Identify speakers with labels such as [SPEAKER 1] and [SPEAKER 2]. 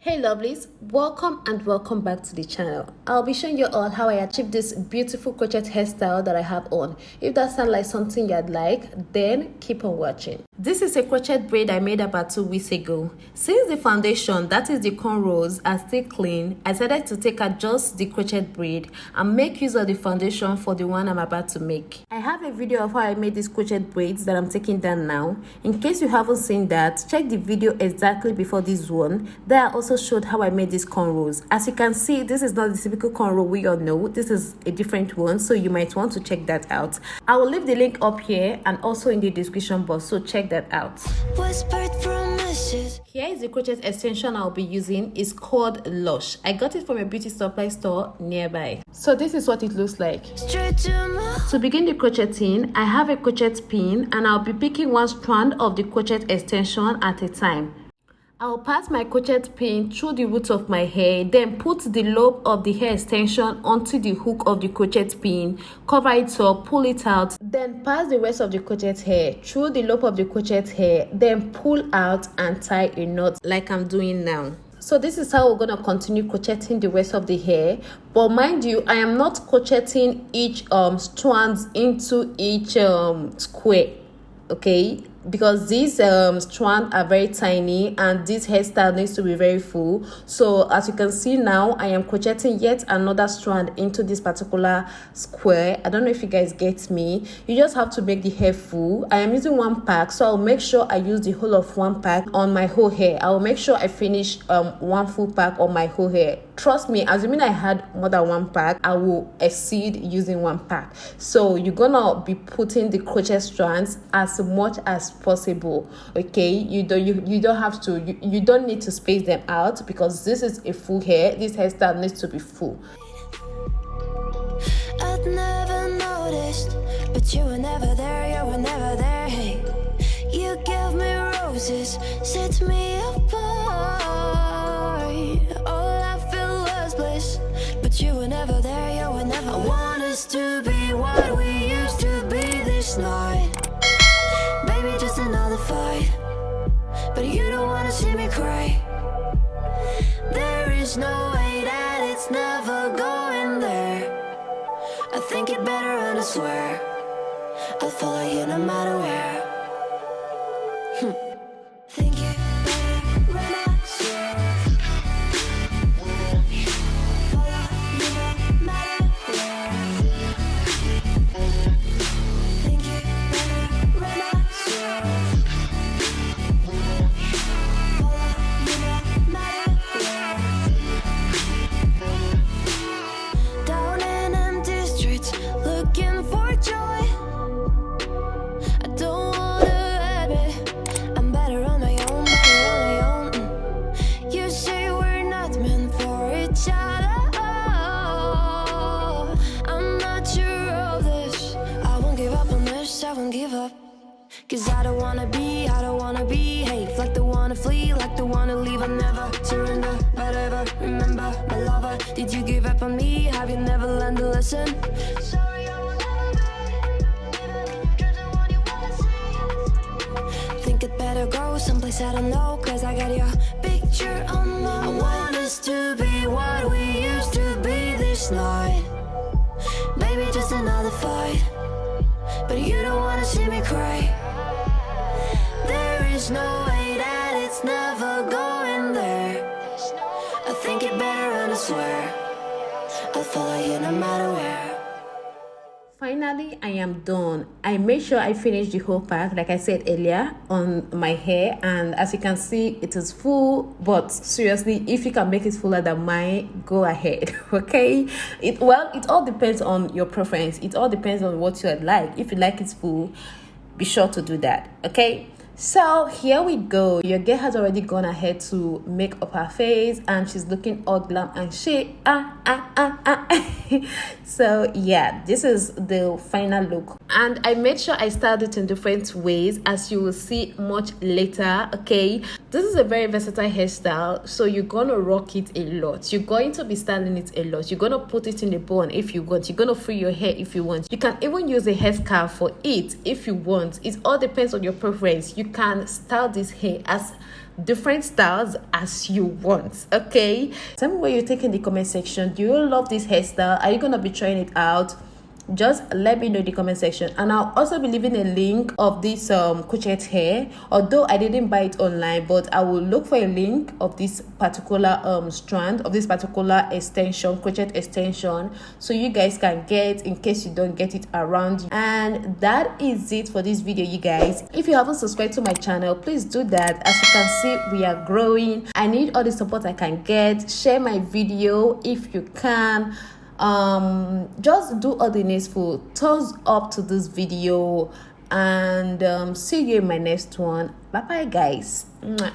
[SPEAKER 1] Hey lovelies, welcome and welcome back to the channel. I'll be showing you all how I achieved this beautiful crochet hairstyle that I have on. If that sounds like something you'd like, then keep on watching. This is a crochet braid I made about 2 weeks ago. Since the foundation, that is the cornrows, are still clean, I decided to take out just the crochet braid and make use of the foundation for the one I'm about to make. I have a video of how I made these crochet braids that I'm taking down now. In case you haven't seen that, check the video exactly before this one. There I also showed how I made these cornrows. As you can see, this is not the typical cornrow we all know. This is a different one, so you might want to check that out. I will leave the link up here and also in the description box, so check that out. Here is the crochet extension I'll be using. It's called LOCS. I got it from a beauty supply store nearby. So this is what it looks like. To begin the crocheting, I have a crochet pin and I'll be picking one strand of the crochet extension at a time. I'll pass my crochet pin through the roots of my hair, then put the lobe of the hair extension onto the hook of the crochet pin, cover it up, pull it out, then pass the rest of the crochet hair through the lobe of the crochet hair, then pull out and tie a knot like I'm doing now. So this is how we're going to continue crocheting the rest of the hair. But mind you, I am not crocheting each strands into each square, okay? Because these strands are very tiny and this hairstyle needs to be very full. So as you can see now, I am crocheting yet another strand into this particular square. I don't know if you guys get me. You just have to make the hair full. I am using one pack, so I'll make sure I use the whole of one pack on my whole hair. I will make sure I finish one full pack on my whole hair. Trust me, assuming I had more than one pack, I will exceed using one pack. So you're gonna be putting the crochet strands as much as possible, okay? You don't have to, you don't need to space them out because this is a full hair. This hairstyle needs to be full.
[SPEAKER 2] I'd never noticed, but you were never there, you were never there. Hey, you gave me roses, set me apart. All I feel was bliss, but you were never there, you were never. I want us to be what we used to be this night. Maybe just another fight, but you don't wanna see me cry. There is no way that it's never going there. I think it better and I swear I'll follow you no matter where. Think it better when I swear. Follow you no matter where. Think it better when I swear. Follow you no matter where. Down in empty streets, looking for joy. I don't wanna admit I'm better on my own, better on my own. You say we're not meant for each other. I'm not sure of this. I won't give up on this, I won't give up. Cause I don't wanna be hate, like the wanna flee, like the wanna leave. I never surrender, but ever remember my lover. Did you give up on me? Have you never learned a lesson? Sorry, I will never be, even the one you wanna see. Think it better go someplace I don't know, cause I got your picture on my mind. I want us to be what we used to be this night. Maybe just another fight, but you don't wanna see me cry. There is no way that it's never going there. I think it better and I swear I'll follow you no matter where.
[SPEAKER 1] Finally, I am done. I made sure I finished the whole pack, like I said earlier, on my hair, and as you can see, it is full. But seriously, if you can make it fuller than mine, go ahead. Okay, it all depends on your preference. It all depends on what you like. If you like it full, be sure to do that. Okay, so here we go. Your girl has already gone ahead to make up her face and she's looking all glam and shit. So yeah, this is the final look, and I made sure I styled it in different ways, as you will see much later. Okay, this is a very versatile hairstyle, so you're gonna rock it a lot. You're going to be styling it a lot. You're gonna put it in a bun if you want. You're gonna free your hair if you want. You can even use a headscarf for it if you want. It all depends on your preference. You can style this hair as different styles as you want. Okay, tell me what you think in the comment section. Do you love this hairstyle? Are you gonna be trying it out? Just let me know in the comment section, and I'll also be leaving a link of this crochet hair, although I didn't buy it online, but I will look for a link of this particular strand of this particular extension, crochet extension, so you guys can get in case you don't get it around. And that is it for this video, you guys. If you haven't subscribed to my channel, please do that. As you can see, we are growing. I need all the support I can get. Share my video if you can. Just do all the needful. Thumbs up to this video, and see you in my next one. Bye bye, guys. Mwah.